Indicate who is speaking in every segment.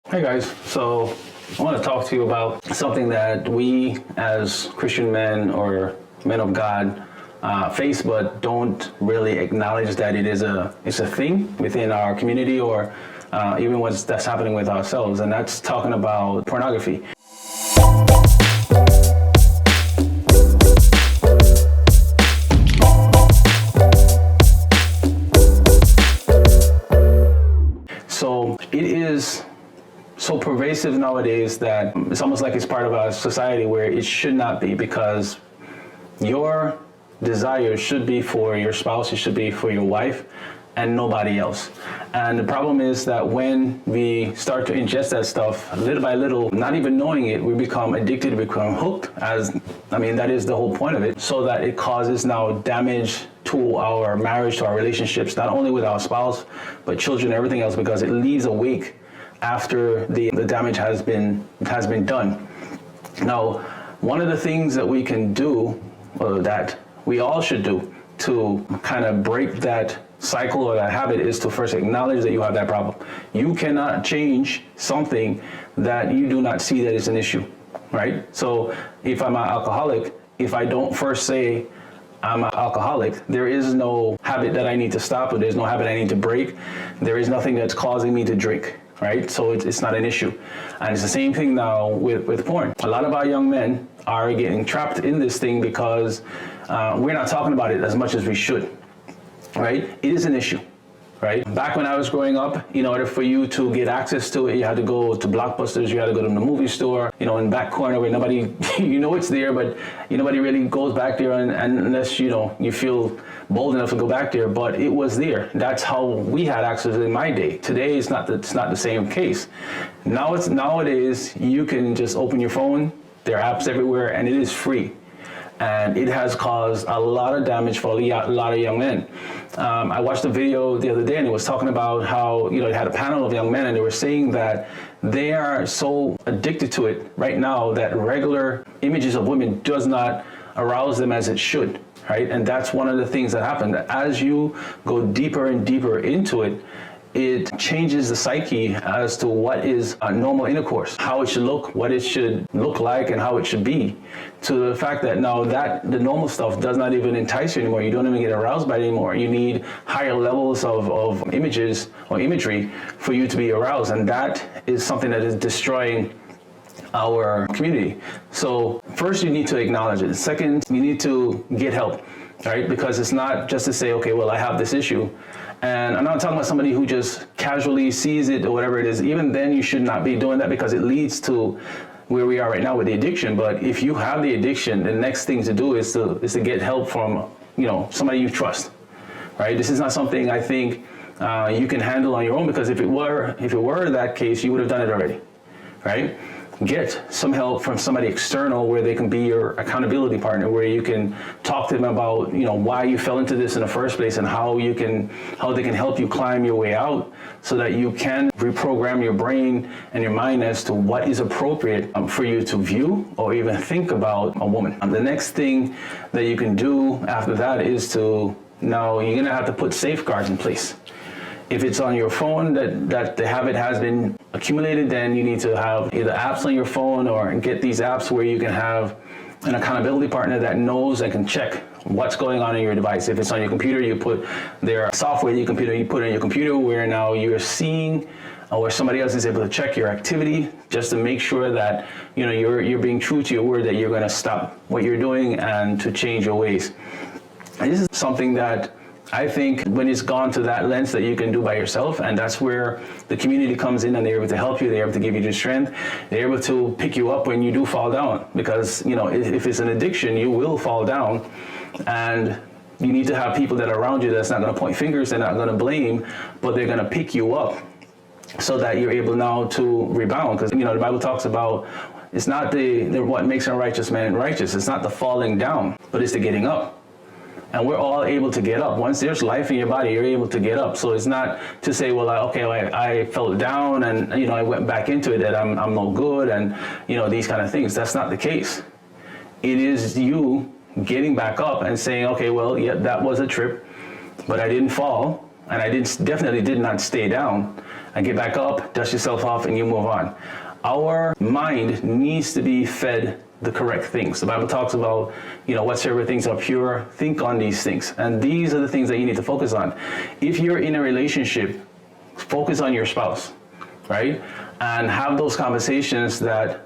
Speaker 1: Hey guys, so I want to talk to you about something that we as Christian men or men of God face, but don't really acknowledge that it's a thing within our community or even that's happening with ourselves, and that's talking about pornography. So it is so pervasive nowadays that it's almost like it's part of our society where it should not be, because your desire should be for your spouse, it should be for your wife and nobody else. And the problem is that when we start to ingest that stuff little by little, not even knowing it, we become addicted, we become hooked, that is the whole point of it, so that it causes now damage to our marriage, to our relationships, not only with our spouse, but children, everything else, because it leaves a wake after the damage has been done. Now, one of the things that we can do, or that we all should do, to kind of break that cycle or that habit, is to first acknowledge that you have that problem. You cannot change something that you do not see that is an issue, right? So if I'm an alcoholic, if I don't first say I'm an alcoholic, there is no habit that I need to stop, or there's no habit I need to break. There is nothing that's causing me to drink, right? So it's not an issue. And it's the same thing now with porn. A lot of our young men are getting trapped in this thing because we're not talking about it as much as we should, right? It is an issue, right? Back when I was growing up, in order for you to get access to it, you had to go to Blockbusters, you had to go to the movie store, in the back corner where nobody, it's there, but nobody really goes back there and unless, you feel bold enough to go back there, but it was there. That's how we had access in my day. Today, it's not the same case. Nowadays, you can just open your phone, there are apps everywhere, and it is free. And it has caused a lot of damage for a lot of young men. I watched a video the other day, and it was talking about how, it had a panel of young men, and they were saying that they are so addicted to it right now that regular images of women does not arouse them as it should, right? And that's one of the things that happen. As you go deeper and deeper into it, it changes the psyche as to what is a normal intercourse, how it should look, what it should look like, and how it should be, to the fact that now that the normal stuff does not even entice you anymore. You don't even get aroused by it anymore. You need higher levels of images or imagery for you to be aroused, and that is something that is destroying our community. So first, you need to acknowledge it. Second, you need to get help, right? Because it's not just to say, okay, well, I have this issue. And I'm not talking about somebody who just casually sees it or whatever it is. Even then, you should not be doing that, because it leads to where we are right now with the addiction. But if you have the addiction, the next thing to do is to get help from, somebody you trust, right? This is not something I think you can handle on your own, because if it were that case, you would have done it already, right? Get some help from somebody external where they can be your accountability partner, where you can talk to them about, why you fell into this in the first place, and how they can help you climb your way out, so that you can reprogram your brain and your mind as to what is appropriate for you to view or even think about a woman. The next thing that you can do after that is you're gonna have to put safeguards in place. If it's on your phone that the habit has been accumulated, then you need to have either apps on your phone, or get these apps where you can have an accountability partner that knows and can check what's going on in your device. If it's on your computer, you put their software in your computer, you put it in your computer where now you're seeing, or somebody else is able to check your activity, just to make sure that you're being true to your word, that you're going to stop what you're doing and to change your ways. And this is something that I think when it's gone to that length that you can do by yourself, and that's where the community comes in, and they're able to help you, they're able to give you the strength, they're able to pick you up when you do fall down, because if it's an addiction, you will fall down, and you need to have people that are around you that's not going to point fingers, they're not going to blame, but they're going to pick you up so that you're able now to rebound, because the Bible talks about it's not what makes a righteous man righteous, it's not the falling down, but it's the getting up. And we're all able to get up. Once there's life in your body, you're able to get up. So it's not to say, well, I fell down and, I went back into it, that I'm no good and, these kind of things. That's not the case. It is you getting back up and saying, okay, well, yeah, that was a trip, but I didn't fall. and I definitely did not stay down. I get back up, dust yourself off, and you move on. Our mind needs to be fed the correct things. The Bible talks about, whatsoever things are pure, think on these things. And these are the things that you need to focus on. If you're in a relationship, focus on your spouse, right? And have those conversations that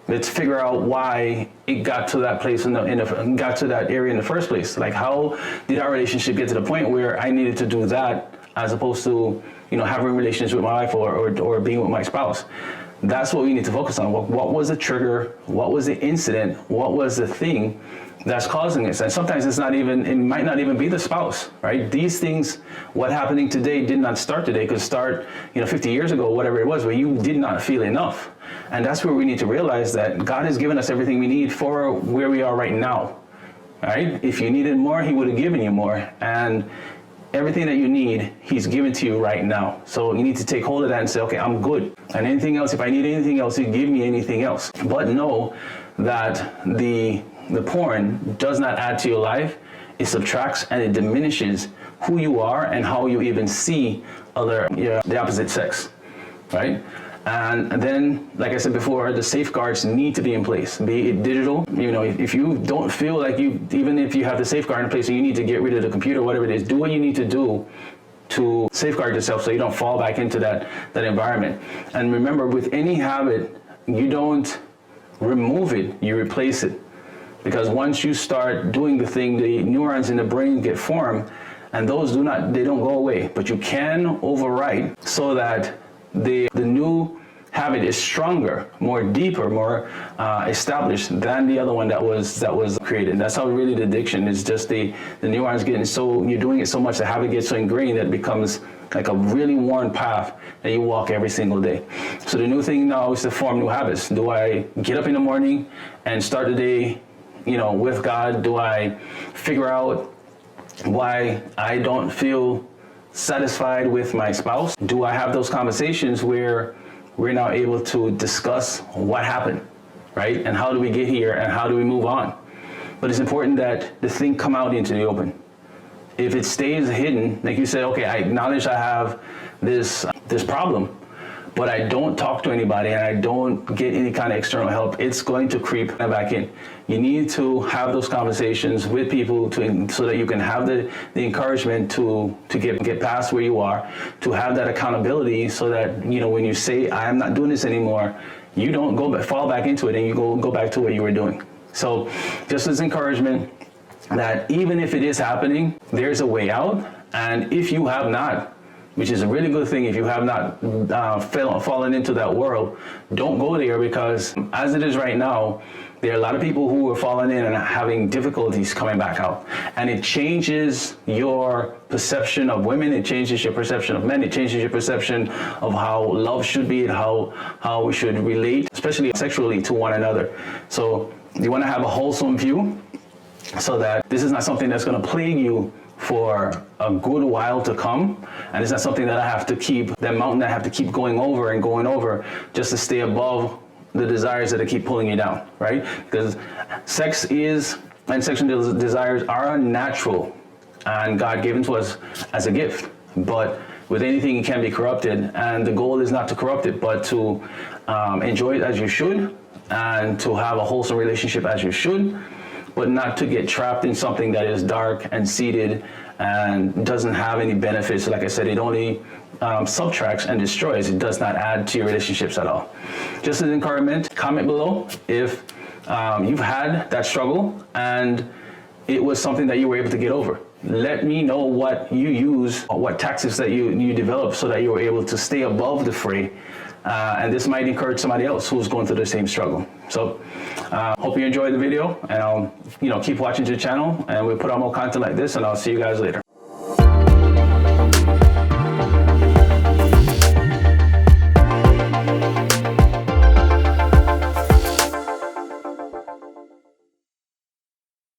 Speaker 1: let's figure out why it got to that place got to that area in the first place. Like, how did our relationship get to the point where I needed to do that as opposed to, having relations with my wife or being with my spouse? That's what we need to focus on. What was the trigger? What was the incident? What was the thing that's causing this? And sometimes it might not even be the spouse, right? These things, what happening today did not start today. It could start, 50 years ago, whatever it was, where you did not feel enough. And that's where we need to realize that God has given us everything we need for where we are right now, right? If you needed more, he would have given you more. And everything that you need, he's given to you right now. So you need to take hold of that and say, okay, I'm good. And anything else, if I need anything else, he'll give me anything else. But know that the porn does not add to your life. It subtracts and it diminishes who you are and how you even see the opposite sex, right? And then, like I said before, the safeguards need to be in place, be it digital. If you don't feel like even if you have the safeguard in place and you need to get rid of the computer, whatever it is, do what you need to do to safeguard yourself so you don't fall back into that environment. And remember, with any habit, you don't remove it, you replace it. Because once you start doing the thing, the neurons in the brain get formed, and those don't go away. But you can overwrite so that the new habit is stronger, more deeper, more established than the other one that was created. That's how really the addiction is. Just the neurons getting you're doing it so much, the habit gets so ingrained that it becomes like a really worn path that you walk every single day. So the new thing now is to form new habits. Do I get up in the morning and start the day, with God? Do I figure out why I don't feel satisfied with my spouse? Do I have those conversations where we're now able to discuss what happened, right? And how do we get here and how do we move on? But it's important that the thing come out into the open. If it stays hidden, like you said, okay, I acknowledge I have this problem, but I don't talk to anybody and I don't get any kind of external help, it's going to creep back in. You need to have those conversations with people so that you can have the encouragement to get past where you are, to have that accountability so that, when you say, I am not doing this anymore, you don't fall back into it and you go back to what you were doing. So just as encouragement that even if it is happening, there's a way out. And if you have not, which is a really good thing, if you have not fallen into that world, don't go there, because as it is right now, there are a lot of people who are falling in and having difficulties coming back out. And it changes your perception of women, it changes your perception of men, it changes your perception of how love should be and how we should relate, especially sexually, to one another. So you want to have a wholesome view so that this is not something that's going to plague you for a good while to come, and it's not something that that mountain that I have to keep going over just to stay above the desires that keep pulling you down, right? Because sex and sexual desires are natural and God given to us as a gift, but with anything it can be corrupted, and the goal is not to corrupt it, but to enjoy it as you should and to have a wholesome relationship as you should, but not to get trapped in something that is dark and seated and doesn't have any benefits. Like I said, it only subtracts and destroys. It does not add to your relationships at all. Just as encouragement, comment below if you've had that struggle and it was something that you were able to get over. Let me know what you use, what tactics that you developed so that you were able to stay above the fray. And this might encourage somebody else who's going through the same struggle. So hope you enjoyed the video, and I'll keep watching the channel, and we'll put out more content like this, and I'll see you guys later.